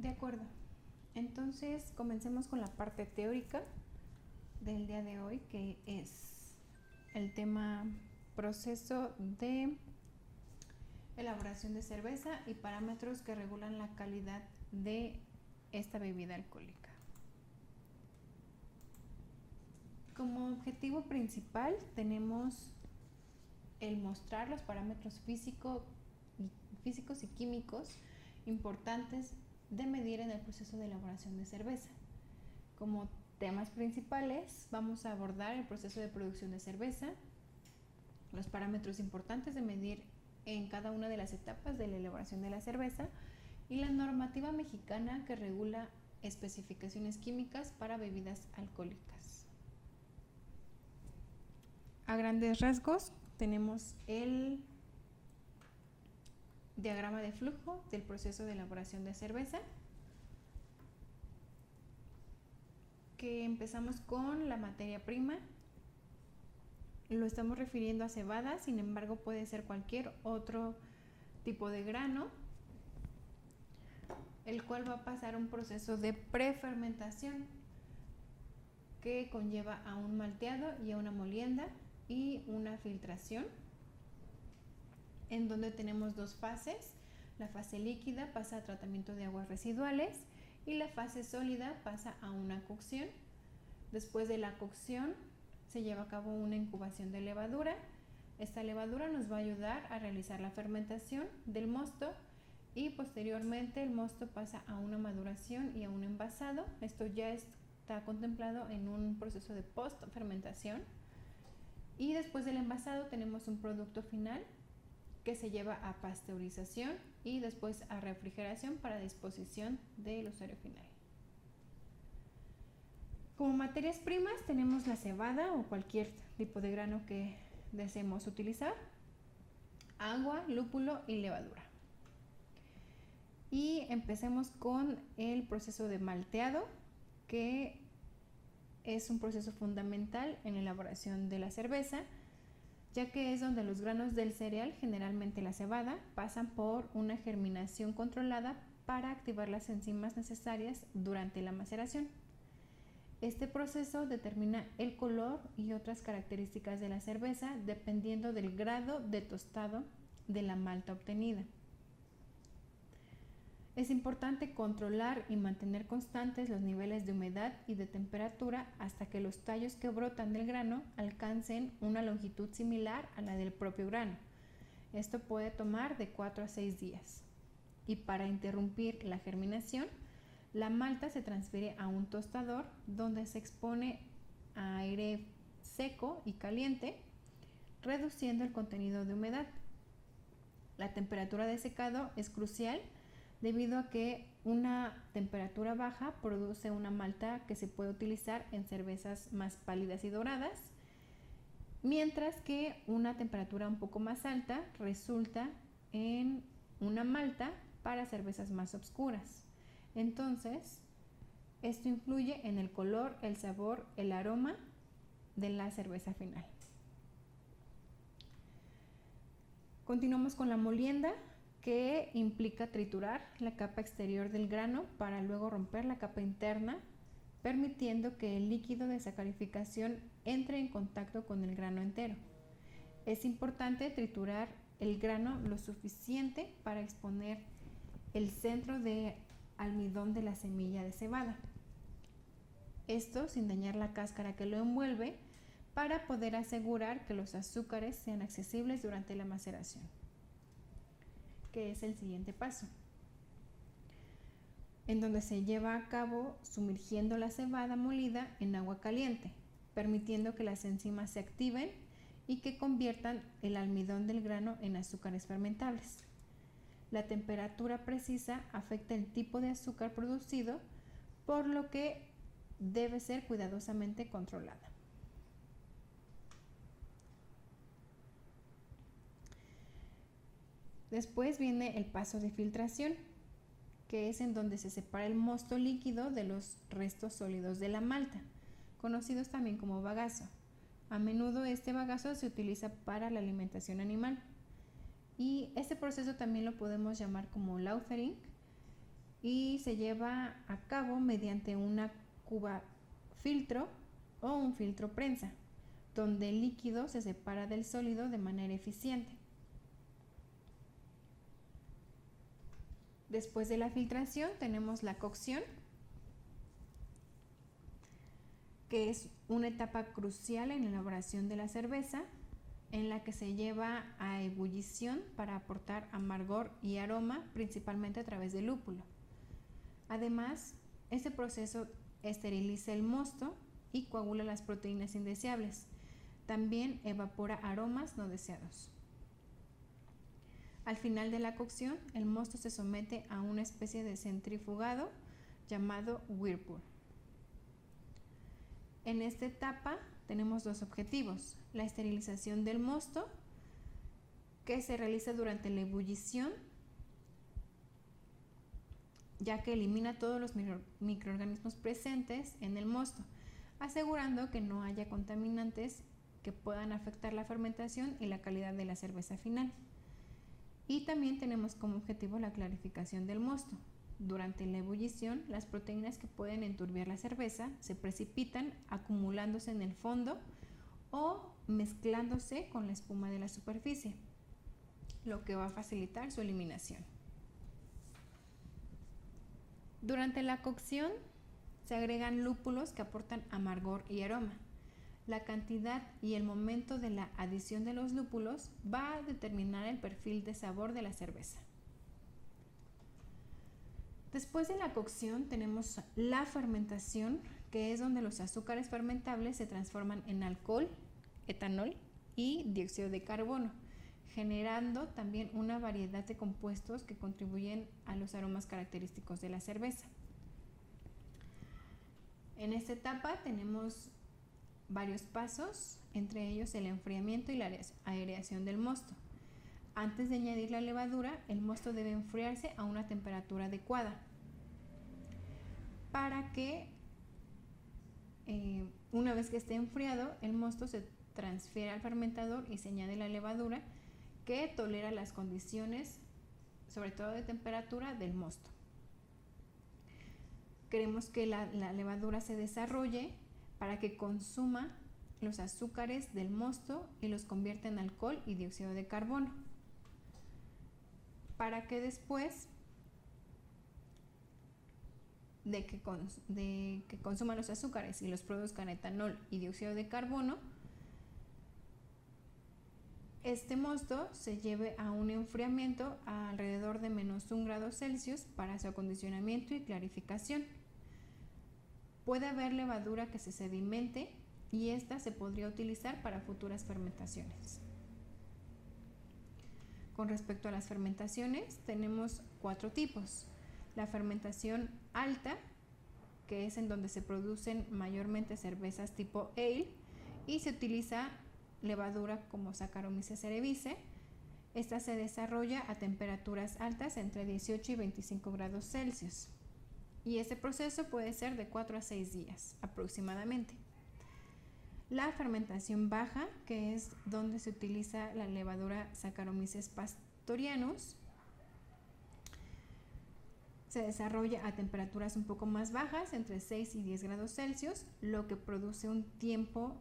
De acuerdo. Entonces, comencemos con la parte teórica del día de hoy, que es el tema proceso de elaboración de cerveza y parámetros que regulan la calidad de esta bebida alcohólica. Como objetivo principal tenemos el mostrar los parámetros físicos y químicos importantes de medir en el proceso de elaboración de cerveza. Como temas principales vamos a abordar el proceso de producción de cerveza, los parámetros importantes de medir en cada una de las etapas de la elaboración de la cerveza y la normativa mexicana que regula especificaciones químicas para bebidas alcohólicas. A grandes rasgos tenemos el diagrama de flujo del proceso de elaboración de cerveza, que empezamos con la materia prima. Lo estamos refiriendo a cebada, sin embargo puede ser cualquier otro tipo de grano, el cual va a pasar un proceso de prefermentación que conlleva a un malteado y a una molienda y una filtración, en donde tenemos dos fases. La fase líquida pasa a tratamiento de aguas residuales y la fase sólida pasa a una cocción. Después de la cocción se lleva a cabo una incubación de levadura. Esta levadura nos va a ayudar a realizar la fermentación del mosto y posteriormente el mosto pasa a una maduración y a un envasado. Esto ya está contemplado en un proceso de post-fermentación. Y después del envasado tenemos un producto final que se lleva a pasteurización y después a refrigeración para disposición del usuario final. Como materias primas tenemos la cebada o cualquier tipo de grano que deseemos utilizar, agua, lúpulo y levadura. Y empecemos con el proceso de malteado, que es un proceso fundamental en la elaboración de la cerveza, ya que es donde los granos del cereal, generalmente la cebada, pasan por una germinación controlada para activar las enzimas necesarias durante la maceración. Este proceso determina el color y otras características de la cerveza dependiendo del grado de tostado de la malta obtenida. Es importante controlar y mantener constantes los niveles de humedad y de temperatura hasta que los tallos que brotan del grano alcancen una longitud similar a la del propio grano. Esto puede tomar de 4 a 6 días. Y para interrumpir la germinación, la malta se transfiere a un tostador donde se expone a aire seco y caliente, reduciendo el contenido de humedad. La temperatura de secado es crucial debido a que una temperatura baja produce una malta que se puede utilizar en cervezas más pálidas y doradas, mientras que una temperatura un poco más alta resulta en una malta para cervezas más oscuras. Entonces, esto influye en el color, el sabor, el aroma de la cerveza final. Continuamos con la molienda, que implica triturar la capa exterior del grano para luego romper la capa interna, permitiendo que el líquido de sacarificación entre en contacto con el grano entero. Es importante triturar el grano lo suficiente para exponer el centro de almidón de la semilla de cebada. Esto sin dañar la cáscara que lo envuelve, para poder asegurar que los azúcares sean accesibles durante la maceración, que es el siguiente paso, en donde se lleva a cabo sumergiendo la cebada molida en agua caliente, permitiendo que las enzimas se activen y que conviertan el almidón del grano en azúcares fermentables. La temperatura precisa afecta el tipo de azúcar producido, por lo que debe ser cuidadosamente controlada. Después viene el paso de filtración, que es en donde se separa el mosto líquido de los restos sólidos de la malta, conocidos también como bagazo. A menudo este bagazo se utiliza para la alimentación animal. Y este proceso también lo podemos llamar como lautering, y se lleva a cabo mediante una cuba filtro o un filtro prensa, donde el líquido se separa del sólido de manera eficiente. Después de la filtración tenemos la cocción, que es una etapa crucial en la elaboración de la cerveza, en la que se lleva a ebullición para aportar amargor y aroma, principalmente a través del lúpulo. Además, este proceso esteriliza el mosto y coagula las proteínas indeseables. También evapora aromas no deseados. Al final de la cocción, el mosto se somete a una especie de centrifugado llamado whirlpool. En esta etapa tenemos dos objetivos: la esterilización del mosto, que se realiza durante la ebullición, ya que elimina todos los microorganismos presentes en el mosto, asegurando que no haya contaminantes que puedan afectar la fermentación y la calidad de la cerveza final. Y también tenemos como objetivo la clarificación del mosto. Durante la ebullición, las proteínas que pueden enturbiar la cerveza se precipitan acumulándose en el fondo o mezclándose con la espuma de la superficie, lo que va a facilitar su eliminación. Durante la cocción se agregan lúpulos que aportan amargor y aroma. La cantidad y el momento de la adición de los lúpulos va a determinar el perfil de sabor de la cerveza. Después de la cocción tenemos la fermentación, que es donde los azúcares fermentables se transforman en alcohol, etanol y dióxido de carbono, generando también una variedad de compuestos que contribuyen a los aromas característicos de la cerveza. En esta etapa tenemos varios pasos, entre ellos el enfriamiento y la aireación del mosto. Antes de añadir la levadura, el mosto debe enfriarse a una temperatura adecuada para que una vez que esté enfriado, el mosto se transfiere al fermentador y se añade la levadura, que tolera las condiciones, sobre todo de temperatura, del mosto. Queremos que la levadura se desarrolle para que consuma los azúcares del mosto y los convierta en alcohol y dióxido de carbono, para que después de que consuma los azúcares y los produzcan etanol y dióxido de carbono, este mosto se lleve a un enfriamiento a alrededor de -1 grado Celsius para su acondicionamiento y clarificación. Puede haber levadura que se sedimente y esta se podría utilizar para futuras fermentaciones. Con respecto a las fermentaciones, tenemos 4 tipos. La fermentación alta, que es en donde se producen mayormente cervezas tipo ale y se utiliza levadura como Saccharomyces cerevisiae. Esta se desarrolla a temperaturas altas entre 18 y 25 grados Celsius. Y este proceso puede ser de 4 a 6 días aproximadamente. La fermentación baja, que es donde se utiliza la levadura Saccharomyces pastorianus, se desarrolla a temperaturas un poco más bajas, entre 6 y 10 grados Celsius, lo que produce un tiempo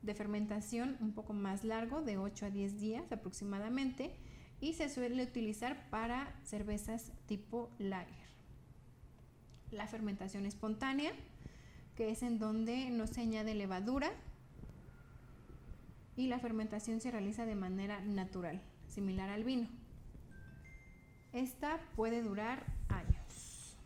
de fermentación un poco más largo, de 8 a 10 días aproximadamente, y se suele utilizar para cervezas tipo lager. La fermentación espontánea, que es en donde no se añade levadura y la fermentación se realiza de manera natural, similar al vino. Esta puede durar años.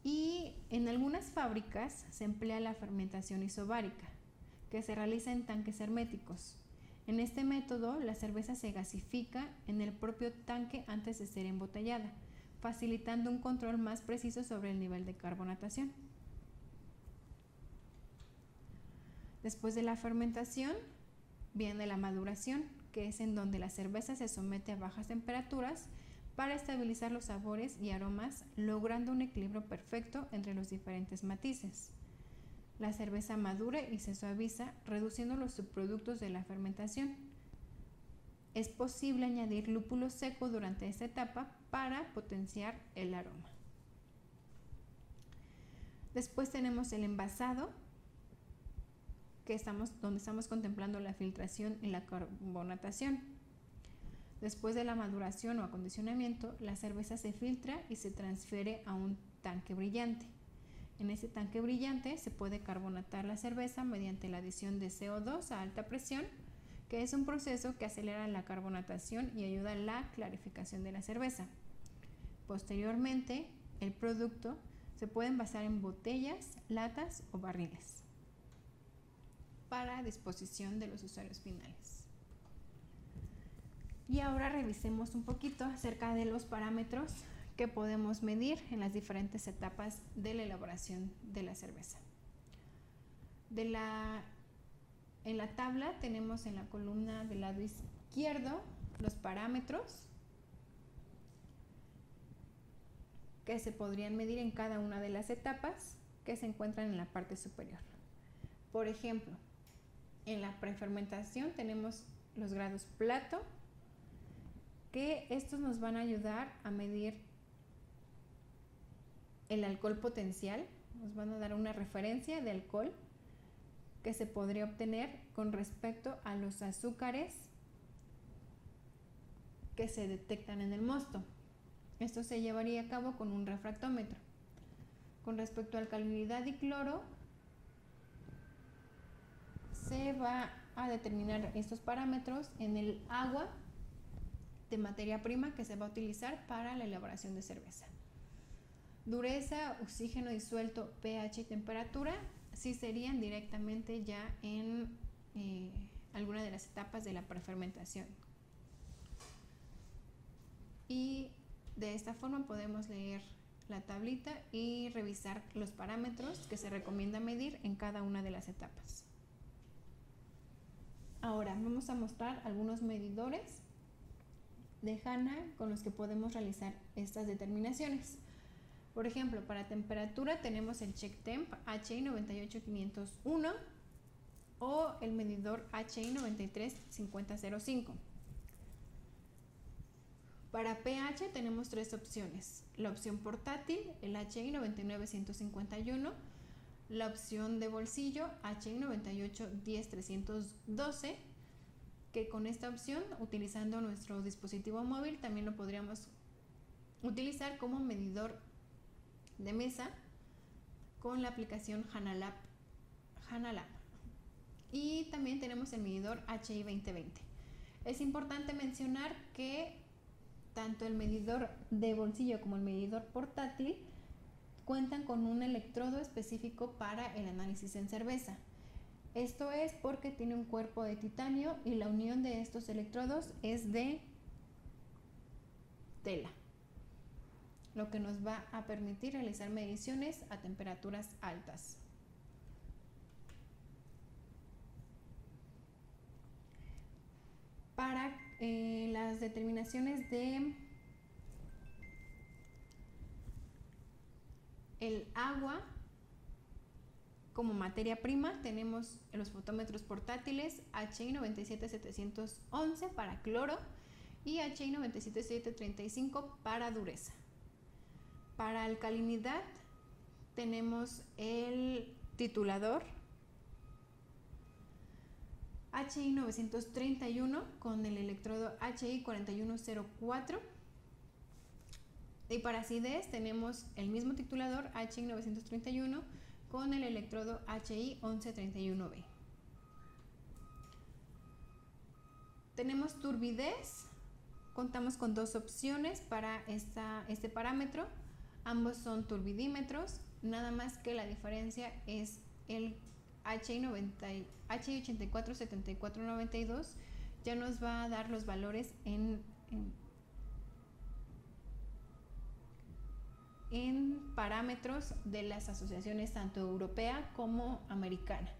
Y en algunas fábricas se emplea la fermentación isobárica, que se realiza en tanques herméticos. En este método, la cerveza se gasifica en el propio tanque antes de ser embotellada, facilitando un control más preciso sobre el nivel de carbonatación. Después de la fermentación, viene la maduración, que es en donde la cerveza se somete a bajas temperaturas para estabilizar los sabores y aromas, logrando un equilibrio perfecto entre los diferentes matices. La cerveza madura y se suaviza, reduciendo los subproductos de la fermentación. es posible añadir lúpulo seco durante esta etapa para potenciar el aroma. Después tenemos el envasado, donde estamos contemplando la filtración y la carbonatación. Después de la maduración o acondicionamiento, la cerveza se filtra y se transfiere a un tanque brillante. En ese tanque brillante se puede carbonatar la cerveza mediante la adición de CO2 a alta presión, que es un proceso que acelera la carbonatación y ayuda a la clarificación de la cerveza. Posteriormente, el producto se puede envasar en botellas, latas o barriles para disposición de los usuarios finales. Y ahora revisemos un poquito acerca de los parámetros que podemos medir en las diferentes etapas de la elaboración de la cerveza. En la tabla tenemos en la columna del lado izquierdo los parámetros que se podrían medir en cada una de las etapas que se encuentran en la parte superior. Por ejemplo, en la prefermentación tenemos los grados Plato, que estos nos van a ayudar a medir el alcohol potencial, nos van a dar una referencia de alcohol que se podría obtener con respecto a los azúcares que se detectan en el mosto. Esto se llevaría a cabo con un refractómetro. Con respecto a alcalinidad y cloro, se va a determinar estos parámetros en el agua de materia prima que se va a utilizar para la elaboración de cerveza. Dureza, oxígeno disuelto, pH y temperatura sí serían directamente ya en alguna de las etapas de la prefermentación. Y de esta forma podemos leer la tablita y revisar los parámetros que se recomienda medir en cada una de las etapas. Ahora vamos a mostrar algunos medidores de HANA con los que podemos realizar estas determinaciones. Por ejemplo, para temperatura tenemos el CheckTemp HI 98501 o el medidor HI 935005. Para pH tenemos tres opciones: la opción portátil, el HI 99151, la opción de bolsillo HI 9810312, que con esta opción, utilizando nuestro dispositivo móvil, también lo podríamos utilizar como medidor de mesa con la aplicación HANALab. Y también tenemos el medidor HI 2020. Es importante mencionar que tanto el medidor de bolsillo como el medidor portátil cuentan con un electrodo específico para el análisis en cerveza. Esto es porque tiene un cuerpo de titanio y la unión de estos electrodos es de tela, lo que nos va a permitir realizar mediciones a temperaturas altas. Para las determinaciones de el agua como materia prima, tenemos los fotómetros portátiles HI 97711 para cloro y HI 97735 para dureza. Para alcalinidad tenemos el titulador HI 931 con el electrodo HI 4104, y para acidez tenemos el mismo titulador HI 931 con el electrodo HI 1131B. Tenemos turbidez, contamos con dos opciones para este parámetro, ambos son turbidímetros, nada más que la diferencia es el HI 847492 ya nos va a dar los valores en parámetros de las asociaciones tanto europea como americana,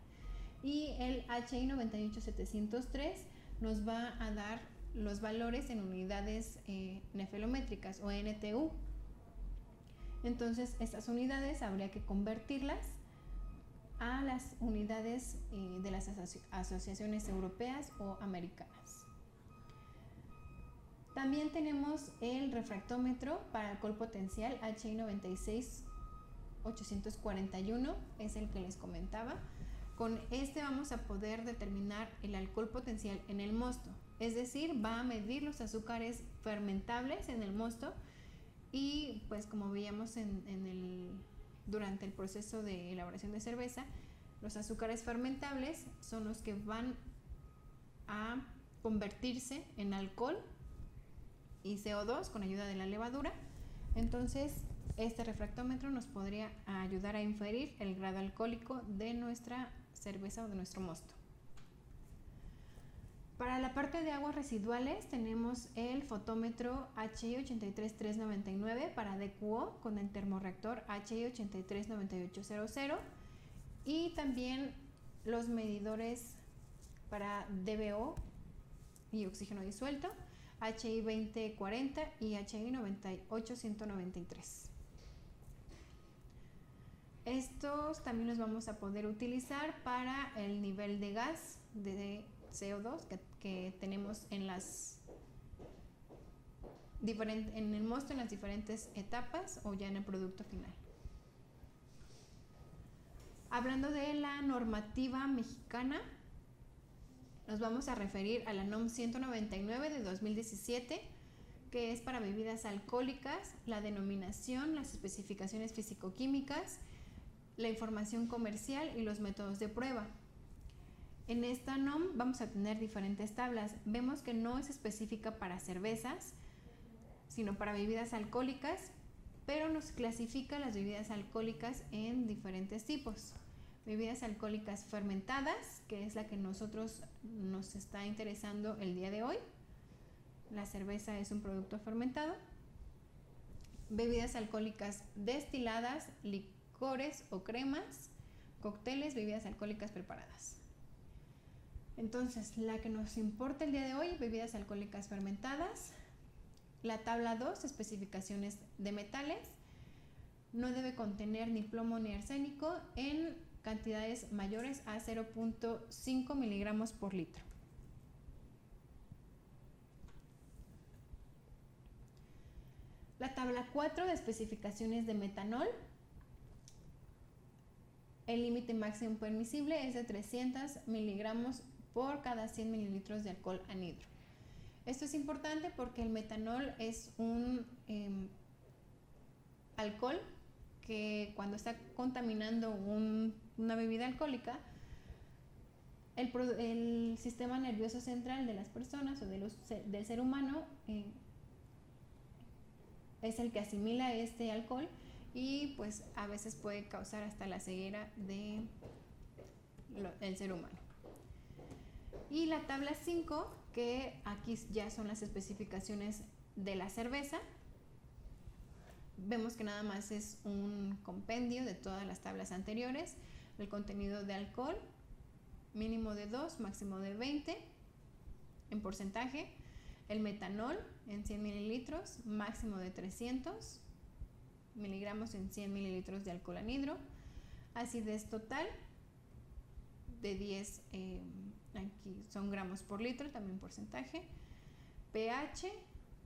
y el HI 98703 nos va a dar los valores en unidades nefelométricas o NTU. Entonces estas unidades habría que convertirlas a las unidades de las asociaciones europeas o americanas. También tenemos el refractómetro para alcohol potencial HI 96841, es el que les comentaba. Con este vamos a poder determinar el alcohol potencial en el mosto, es decir, va a medir los azúcares fermentables en el mosto y pues como veíamos durante el proceso de elaboración de cerveza, los azúcares fermentables son los que van a convertirse en alcohol y CO2 con ayuda de la levadura. Entonces este refractómetro nos podría ayudar a inferir el grado alcohólico de nuestra cerveza o de nuestro mosto. Para la parte de aguas residuales tenemos el fotómetro HI 83399 para DQO con el termorreactor HI 839800 y también los medidores para DBO y oxígeno disuelto HI 2040 y HI 98193. Estos también los vamos a poder utilizar para el nivel de gas de CO2 que tenemos en el mosto en las diferentes etapas o ya en el producto final. Hablando de la normativa mexicana, nos vamos a referir a la NOM 199 de 2017, que es para bebidas alcohólicas, la denominación, las especificaciones físico-químicas, la información comercial y los métodos de prueba. En esta NOM vamos a tener diferentes tablas. Vemos que no es específica para cervezas, sino para bebidas alcohólicas, pero nos clasifica las bebidas alcohólicas en diferentes tipos. Bebidas alcohólicas fermentadas, que es la que nos está interesando el día de hoy. La cerveza es un producto fermentado. Bebidas alcohólicas destiladas, licores o cremas, cócteles, bebidas alcohólicas preparadas. Entonces, la que nos importa el día de hoy, bebidas alcohólicas fermentadas. La tabla 2, especificaciones de metales. No debe contener ni plomo ni arsénico en cantidades mayores a 0.5 miligramos por litro. La tabla 4 de especificaciones de metanol. El límite máximo permisible es de 300 miligramos por cada 100 mililitros de alcohol anhidro. Esto es importante porque el metanol es un alcohol que cuando está contaminando una bebida alcohólica, el sistema nervioso central de las personas o del ser humano es el que asimila este alcohol y pues a veces puede causar hasta la ceguera del ser humano. Y la tabla 5, que aquí ya son las especificaciones de la cerveza. Vemos que nada más es un compendio de todas las tablas anteriores. El contenido de alcohol, mínimo de 2, máximo de 20 en porcentaje. El metanol en 100 mililitros, máximo de 300 miligramos en 100 mililitros de alcohol anhidro. Acidez total de 10, aquí son gramos por litro, también porcentaje. pH,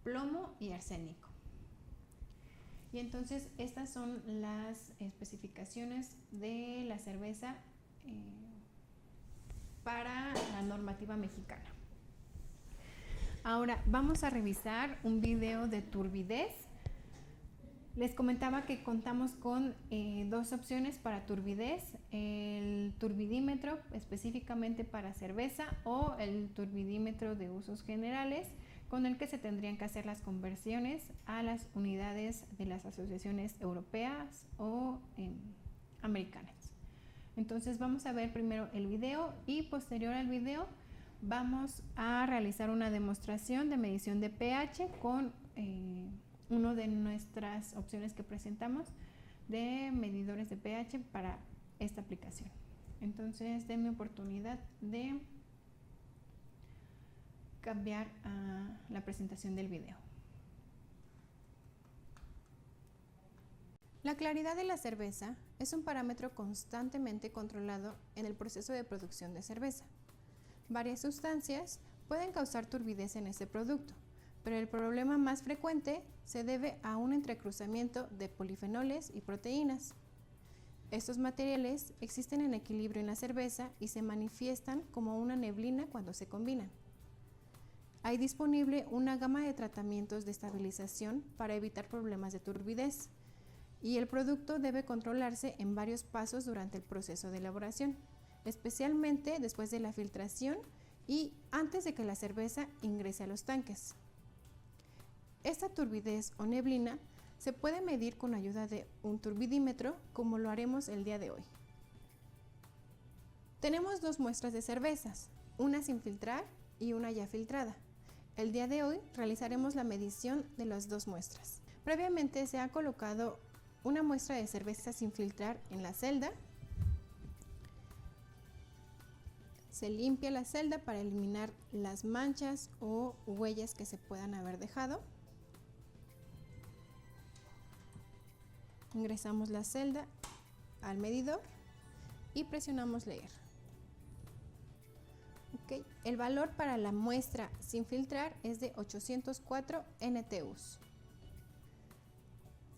plomo y arsénico. Y entonces estas son las especificaciones de la cerveza para la normativa mexicana. Ahora vamos a revisar un video de turbidez. Les comentaba que contamos con dos opciones para turbidez, el turbidímetro específicamente para cerveza o el turbidímetro de usos generales, con el que se tendrían que hacer las conversiones a las unidades de las asociaciones europeas o americanas. Entonces vamos a ver primero el video y posterior al video vamos a realizar una demostración de medición de pH con una de nuestras opciones que presentamos de medidores de pH para esta aplicación. Entonces denme oportunidad de cambiar a la presentación del video. La claridad de la cerveza es un parámetro constantemente controlado en el proceso de producción de cerveza. Varias sustancias pueden causar turbidez en este producto, pero el problema más frecuente se debe a un entrecruzamiento de polifenoles y proteínas. Estos materiales existen en equilibrio en la cerveza y se manifiestan como una neblina cuando se combinan. Hay disponible una gama de tratamientos de estabilización para evitar problemas de turbidez, y el producto debe controlarse en varios pasos durante el proceso de elaboración, especialmente después de la filtración y antes de que la cerveza ingrese a los tanques. Esta turbidez o neblina se puede medir con ayuda de un turbidímetro, como lo haremos el día de hoy. Tenemos dos muestras de cervezas, una sin filtrar y una ya filtrada. El día de hoy realizaremos la medición de las dos muestras. Previamente se ha colocado una muestra de cerveza sin filtrar en la celda. Se limpia la celda para eliminar las manchas o huellas que se puedan haber dejado. Ingresamos la celda al medidor y presionamos leer. Okay. El valor para la muestra sin filtrar es de 804 NTUs.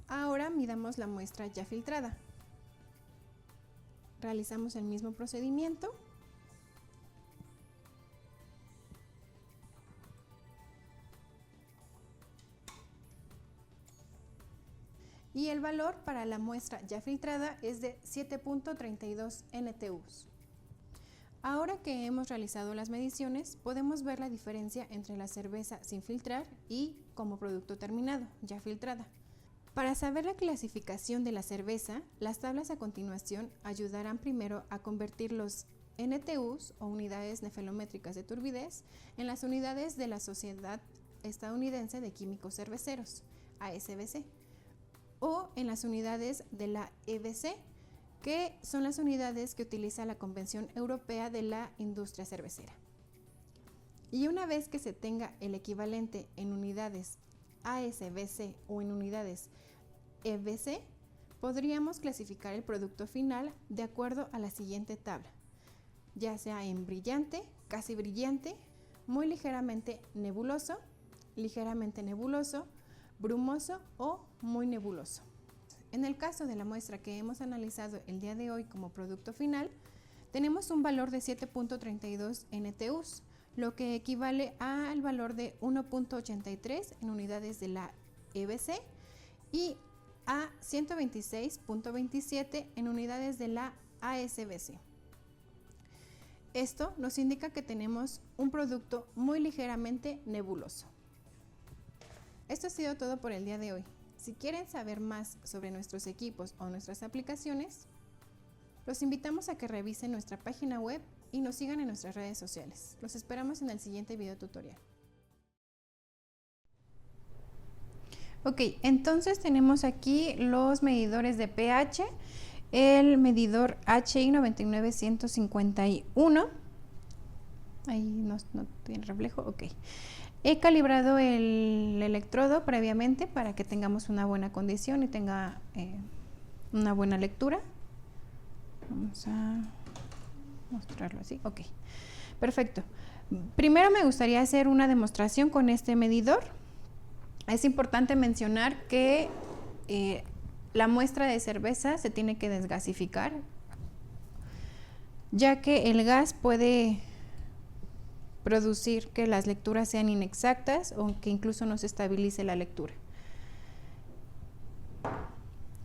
Ahora midamos la muestra ya filtrada. Realizamos el mismo procedimiento. Y el valor para la muestra ya filtrada es de 7.32 NTUs. Ahora que hemos realizado las mediciones, podemos ver la diferencia entre la cerveza sin filtrar y como producto terminado, ya filtrada. Para saber la clasificación de la cerveza, las tablas a continuación ayudarán primero a convertir los NTUs o unidades nefelométricas de turbidez en las unidades de la Sociedad Estadounidense de Químicos Cerveceros, ASBC, o en las unidades de la EBC, que son las unidades que utiliza la Convención Europea de la Industria Cervecera. Y una vez que se tenga el equivalente en unidades ASBC o en unidades EBC, podríamos clasificar el producto final de acuerdo a la siguiente tabla, ya sea en brillante, casi brillante, muy ligeramente nebuloso, brumoso o muy nebuloso. En el caso de la muestra que hemos analizado el día de hoy como producto final, tenemos un valor de 7.32 NTUs, lo que equivale al valor de 1.83 en unidades de la EBC y a 126.27 en unidades de la ASBC. Esto nos indica que tenemos un producto muy ligeramente nebuloso. Esto ha sido todo por el día de hoy. Si quieren saber más sobre nuestros equipos o nuestras aplicaciones, los invitamos a que revisen nuestra página web y nos sigan en nuestras redes sociales. Los esperamos en el siguiente video tutorial. Ok, entonces tenemos aquí los medidores de pH, el medidor HI 99151, ahí no tiene reflejo, ok. He calibrado el electrodo previamente para que tengamos una buena condición y tenga una buena lectura. Vamos a mostrarlo así, ok, perfecto. Primero me gustaría hacer una demostración con este medidor. Es importante mencionar que la muestra de cerveza se tiene que desgasificar, ya que el gas puede producir que las lecturas sean inexactas o que incluso no se estabilice la lectura.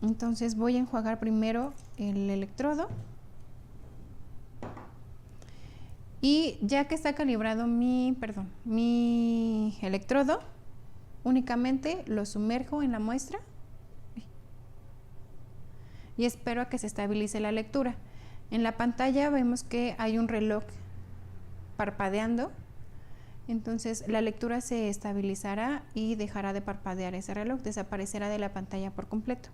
Entonces voy a enjuagar primero el electrodo y ya que está calibrado mi electrodo, únicamente lo sumerjo en la muestra y espero a que se estabilice la lectura. En la pantalla vemos que hay un reloj parpadeando, entonces la lectura se estabilizará y dejará de parpadear ese reloj, desaparecerá de la pantalla por completo.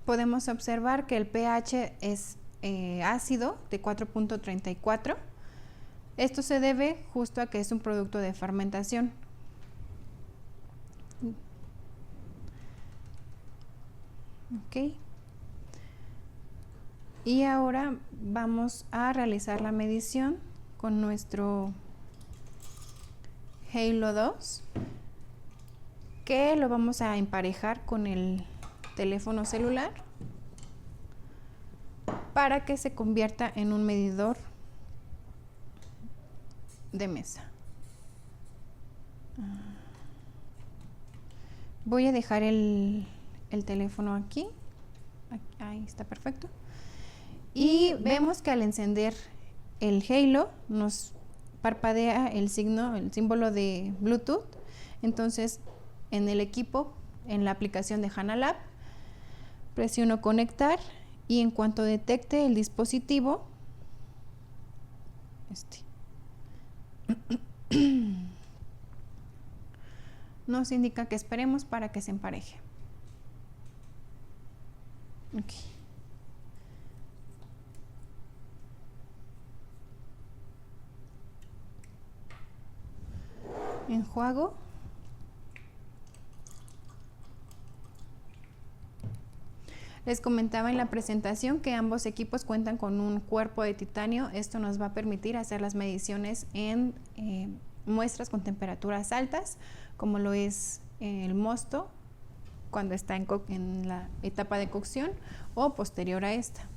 Podemos observar que el pH es ácido de 4.34. Esto se debe justo a que es un producto de fermentación. Ok. Y ahora vamos a realizar la medición con nuestro Halo 2, que lo vamos a emparejar con el teléfono celular para que se convierta en un medidor de mesa. Voy a dejar el teléfono aquí. Ahí está perfecto. Y vemos que al encender el Halo nos parpadea el símbolo de Bluetooth. Entonces, en el equipo, en la aplicación de HANA Lab, presiono conectar y en cuanto detecte el dispositivo, nos indica que esperemos para que se empareje. Okay. Enjuago. Les comentaba en la presentación que ambos equipos cuentan con un cuerpo de titanio. Esto nos va a permitir hacer las mediciones en muestras con temperaturas altas, como lo es el mosto cuando está en la etapa de cocción o posterior a esta.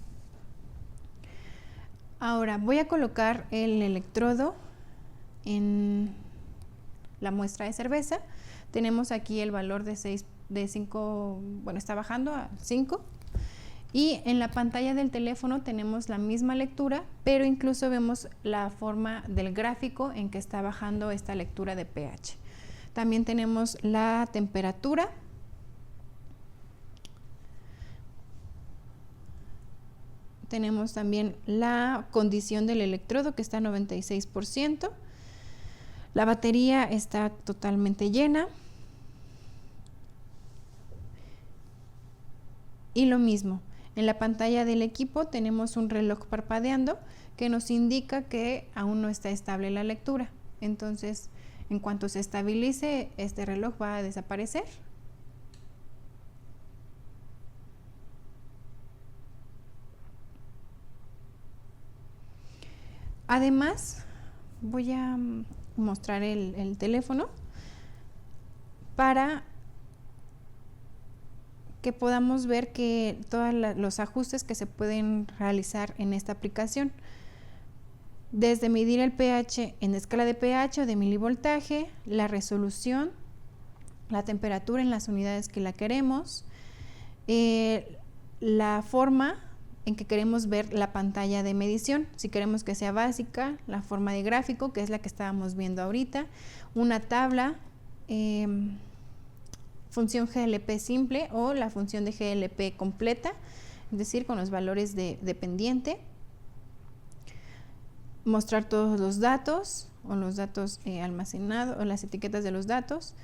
Ahora voy a colocar el electrodo en la muestra de cerveza. Tenemos aquí el valor de 5, bueno, está bajando a 5. Y en la pantalla del teléfono tenemos la misma lectura, pero incluso vemos la forma del gráfico en que está bajando esta lectura de pH. También tenemos la temperatura. Tenemos también la condición del electrodo, que está a 96%. La batería está totalmente llena. Y lo mismo, en la pantalla del equipo tenemos un reloj parpadeando que nos indica que aún no está estable la lectura. Entonces, en cuanto se estabilice, este reloj va a desaparecer. Además, voy a mostrar el teléfono para que podamos ver que todos los ajustes que se pueden realizar en esta aplicación, desde medir el pH en escala de pH o de milivoltaje, la resolución, la temperatura en las unidades que la queremos, la forma en que queremos ver la pantalla de medición, si queremos que sea básica, la forma de gráfico, que es la que estábamos viendo ahorita, una tabla, función GLP simple o la función de GLP completa, es decir, con los valores de pendiente, mostrar todos los datos o los datos almacenados o las etiquetas de los datos,